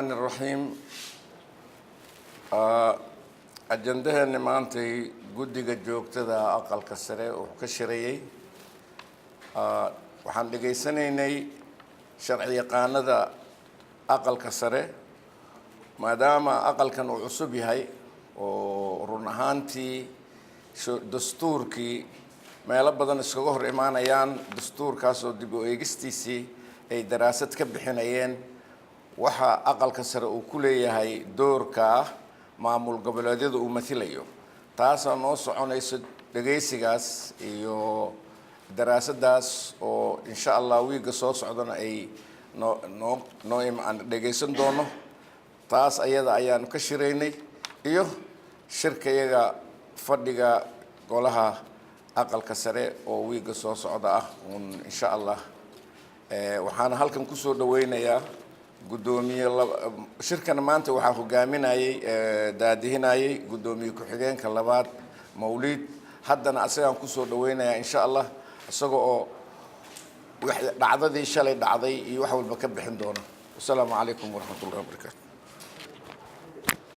الرحيم أجندهن maantay guddiga joogtada aqalka sare oo ka shirayay waxaan dhageysanaynay sharci yaqaanada aqalka sare maadaama aqalkan uu cusub yahay oo run ahaantii dastuurkii meelo badan iskaga hor imaanayaan dastuurkaas oo dib u eegistiisii ay daraasad ka bixinayeen waxa aqalka sare uu ku leeyahay doorka maamul goboleedyada uu mathilayo taas oo noo soconayso dhageysigaas iyo daraasadaas oo insha Allah wiiga soo socdana ay noo imaan dhageysan doono taas ayada ayaan ka shiraynay iyo shirkayaga fadhiga golaha aqalka sare oo wiiga soo socda insha Allah waxaan halkan ku soo dhaweynayaa gudoomiye shirkan maanta waxa hogaaminayay daadihinayay gudoomiye ku xigeenka labaad Mawlid haddana asagaan ku soo dhaweynaya insha Allah isagoo oo dhacdadii shalay dhacday iyo wax walba ka bixin doona. Assalaamu calaykum wa rahmatullahi wa barakaatuh.